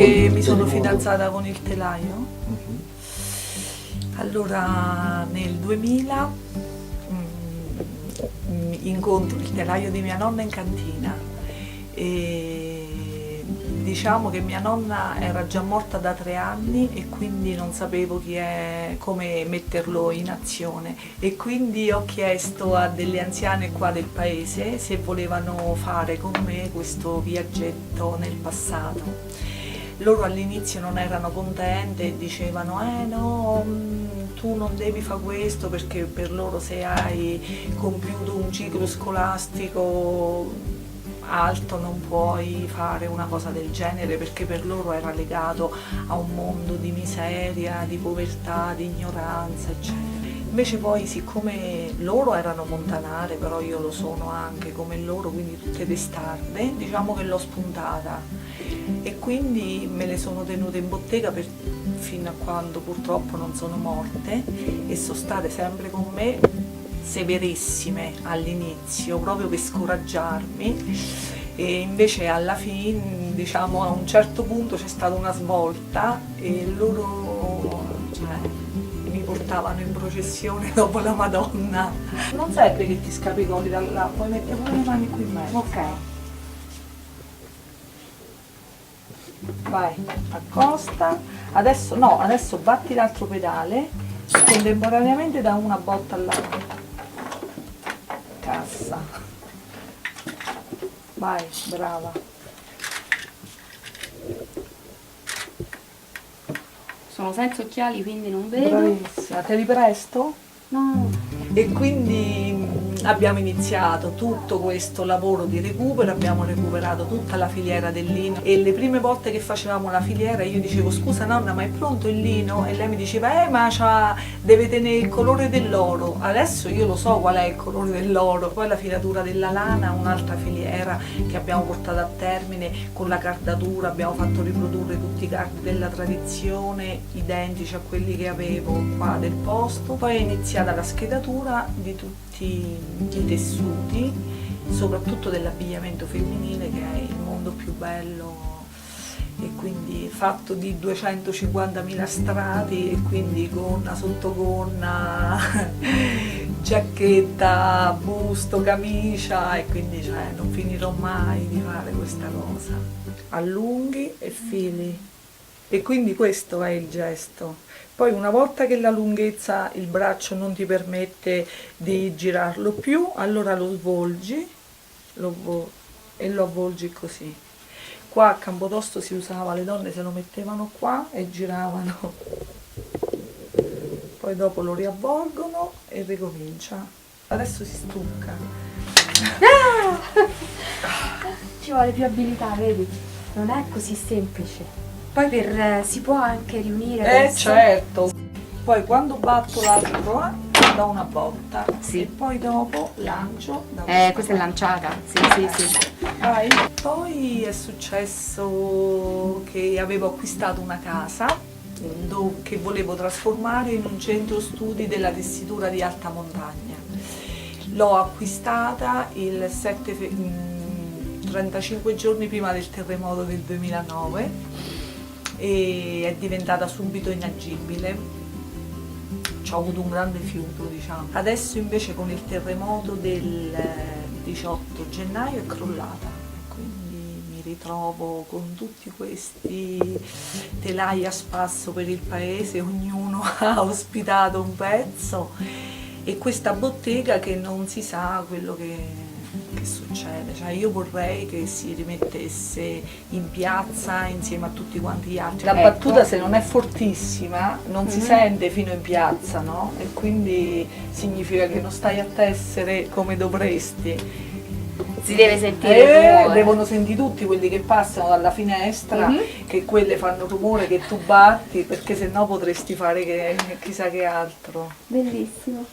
perché mi sono fidanzata con il telaio. Allora nel 2000 incontro il telaio di mia nonna in cantina e diciamo che mia nonna era già morta da 3 anni e quindi non sapevo come metterlo in azione, e quindi ho chiesto a delle anziane qua del paese se volevano fare con me questo viaggetto nel passato. Loro all'inizio non erano contente e dicevano no, tu non devi fare questo, perché per loro se hai compiuto un ciclo scolastico alto non puoi fare una cosa del genere, perché per loro era legato a un mondo di miseria, di povertà, di ignoranza, eccetera. Invece poi, siccome loro erano montanare, però io lo sono anche come loro, quindi tutte testarde, diciamo che l'ho spuntata e quindi me le sono tenute in bottega fino a quando purtroppo non sono morte, e sono state sempre con me, severissime all'inizio, proprio per scoraggiarmi, e invece alla fine, diciamo, a un certo punto c'è stata una svolta e loro mi portavano in processione dopo la Madonna. Non serve che ti scappi i colli da là, puoi mettere pure le mani qui in mezzo. Ok. Vai, accosta. Adesso no, adesso batti l'altro pedale, contemporaneamente da una botta all'altra. Cassa. Vai, brava. Sono senza occhiali, quindi non vedo. Bravissima, te li presto? No. E quindi abbiamo iniziato tutto questo lavoro di recupero, abbiamo recuperato tutta la filiera del lino, e le prime volte che facevamo la filiera io dicevo scusa nonna, ma è pronto il lino? E lei mi diceva ma deve tenere il colore dell'oro. Adesso io lo so qual è il colore dell'oro. Poi la filatura della lana, un'altra filiera che abbiamo portato a termine con la cardatura, abbiamo fatto riprodurre tutti i cardi della tradizione identici a quelli che avevo qua del posto. Poi è iniziata la schedatura di tutti i tessuti, soprattutto dell'abbigliamento femminile, che è il mondo più bello, e quindi fatto di 250.000 strati, e quindi gonna, sottogonna, giacchetta, busto, camicia, e quindi non finirò mai di fare questa cosa. Allunghi e fili, e quindi questo è il gesto. Poi una volta che la lunghezza, il braccio non ti permette di girarlo più, allora lo svolgi e lo avvolgi così. Qua a Campotosto si usava, le donne se lo mettevano qua e giravano, poi dopo lo riavvolgono e ricomincia. Adesso si stucca. Ci vuole più abilità, vedi? Non è così semplice. Poi si può anche riunire adesso. Certo. Poi quando batto l'altro do una botta, sì, e poi dopo lancio da questa è lanciata, sì. Vai. Poi è successo che avevo acquistato una casa che volevo trasformare in un centro studi della tessitura di alta montagna. L'ho acquistata 35 giorni prima del terremoto del 2009 e è diventata subito inagibile. Ci ho avuto un grande fiuto, diciamo. Adesso invece con il terremoto del 18 gennaio è crollata, quindi mi ritrovo con tutti questi telai a spasso per il paese, ognuno ha ospitato un pezzo, e questa bottega che non si sa quello che succede. Io vorrei che si rimettesse in piazza insieme a tutti quanti gli altri. La battuta, se non è fortissima, non si sente fino in piazza, no? E quindi significa che non stai a tessere come dovresti. Si deve sentire rumore. Devono sentire tutti quelli che passano dalla finestra, che quelle fanno rumore che tu batti, perché sennò potresti fare chissà che altro. Bellissimo.